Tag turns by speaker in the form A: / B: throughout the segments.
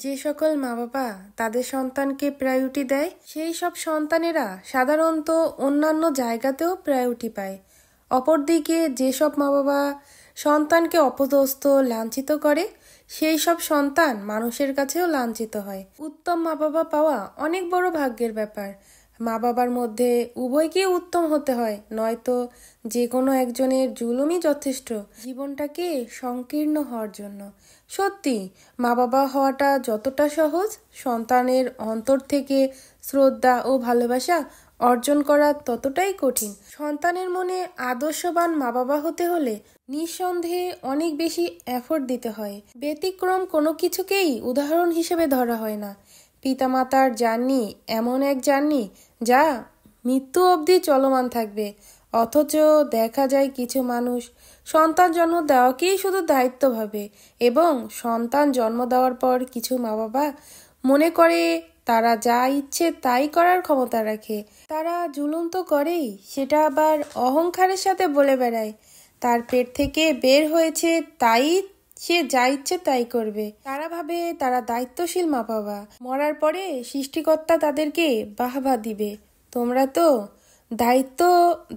A: যে সকল মা বাবা তাদের সন্তানকে প্রায়োরিটি দেয় সেই সব সন্তানেরা সাধারণত অন্যান্য জায়গাতেও প্রায়োরিটি পায়। অপরদিকে যেসব মা বাবা সন্তানকে অপদস্থ লাঞ্ছিত করে সেই সব সন্তান মানুষের কাছেও লাঞ্ছিত হয়। উত্তম মা বাবা পাওয়া অনেক বড় ভাগ্যের ব্যাপার। মা বাবার মধ্যে উভয়কে উত্তম হতে হয়, নয়তো যে কোনো একজনের জুলুমই যথেষ্ট জীবনটাকে সংকীর্ণ হওয়ার জন্য। সত্যি মা বাবা হওয়াটা যতটা সহজ, সন্তানের অন্তর থেকে শ্রদ্ধা ও ভালোবাসা অর্জন করা ততটাই কঠিন। সন্তানের মনে আদর্শবান মা বাবা হতে হলে নিঃসন্দেহে অনেক বেশি এফোর্ট দিতে হয়। ব্যতিক্রম কোনো কিছুকেই উদাহরণ হিসেবে ধরা হয় না। পিতামাতার জার্নি এমন এক জার্নি যা মৃত্যু অবধি চলমান থাকবে, অথচ দেখা যায় কিছু মানুষ সন্তান জন্ম দেওয়াকেই শুধু দায়িত্ব ভাবে এবং সন্তান জন্ম দেওয়ার পর কিছু মা বাবা মনে করে তারা যা ইচ্ছে তাই করার ক্ষমতা রাখে। তারা জুলুম তো করেই, সেটা আবার অহংকারের সাথে বলে বেড়ায় তার পেট থেকে বের হয়েছে তাই সে যা ইচ্ছে তাই করবে। তারা ভাবে তারা দায়িত্বশীল মা বাবা, মরার পরে সৃষ্টিকর্তা তাদেরকে বাহবা দিবে, তোমরা তো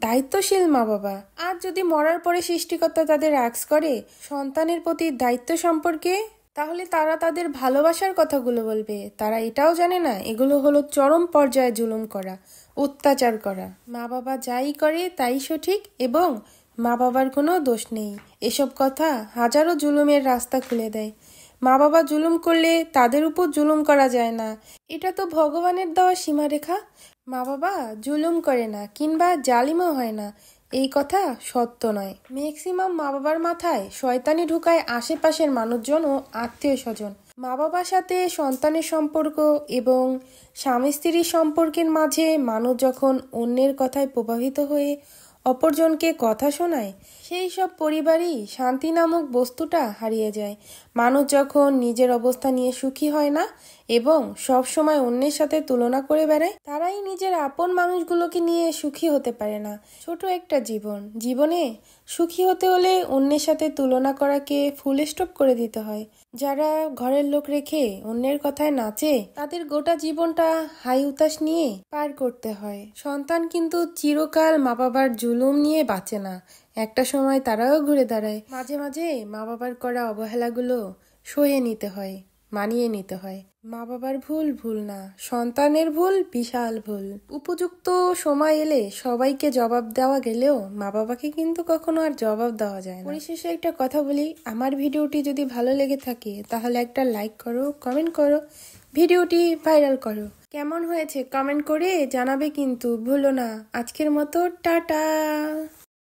A: দায়িত্বশীল মা বাবা। আর যদি মরার পরে সৃষ্টিকর্তা তাদের আক্স করে সন্তানের প্রতি দায়িত্ব সম্পর্কে, তাহলে তারা তাদের ভালোবাসার কথাগুলো বলবে। তারা এটাও জানে না এগুলো হলো চরম পর্যায়ে জুলুম করা, অত্যাচার করা। মা বাবা যাই করে তাই সঠিক এবং মা বাবার কোনো দোষ নেই, এসব কথা হাজারো জুলুমের রাস্তা খুলে দেয়। মা বাবা জুলুম করলে তাদের উপর জুলুম করা যায় না, এটা তো ভগবানের দেওয়া সীমারেখা। মা বাবা জুলুম করে না কিংবা জালিমও হয় না, এই কথা সত্য নয়। ম্যাক্সিমাম মা বাবার মাথায় শয়তানি ঢুকায় আশেপাশের মানুষজন ও আত্মীয় স্বজন। মা বাবার সাথে সন্তানের সম্পর্ক এবং স্বামী স্ত্রীর সম্পর্কের মাঝে মানুষ যখন অন্যের কথায় প্রভাবিত হয়ে অপরজনকে কথা শোনায়, সেই সব পরিবারই শান্তি নামক বস্তুটা হারিয়ে যায়। মানুষ যখন নিজের অবস্থা নিয়ে সুখী হয় না এবং সব সময় অন্যের সাথে তুলনা করে বেড়ায়, তারাই নিজের আপন মানুষগুলোকে নিয়ে সুখী হতে পারে না। ছোট একটা জীবনে সুখী হতে হলে অন্যের সাথে তুলনা করাকে ফুল স্টপ করে দিতে হয়। যারা ঘরের লোক রেখে অন্যের কথায় নাচে তাদের গোটা জীবনটা হাই উতাস নিয়ে পার করতে হয়। সন্তান কিন্তু চিরকাল মা বাবার জুলুম নিয়ে বাঁচে না, একটা সময় তারাও ঘুরে দাঁড়ায়। মাঝে মাঝে মা বাবার করা অবহেলাগুলো সয়ে নিতে হয়, মানিয়ে নিতে হয়। মা বাবার ভুল না, সন্তানের ভুল বিশাল ভুল। উপযুক্ত সময় এলে সবাইকে জবাব দেওয়া গেলেও মা বাবাকে কিন্তু কখনো আর জবাব দেওয়া যায় না। পরিশেষে একটা কথা বলি, আমার ভিডিওটি যদি ভালো লেগে থাকে তাহলে একটা লাইক করো, কমেন্ট করো, ভিডিওটি ভাইরাল করো। কেমন হয়েছে কমেন্ট করে জানাবে কিন্তু ভুলো না। আজকের মতো টাটা।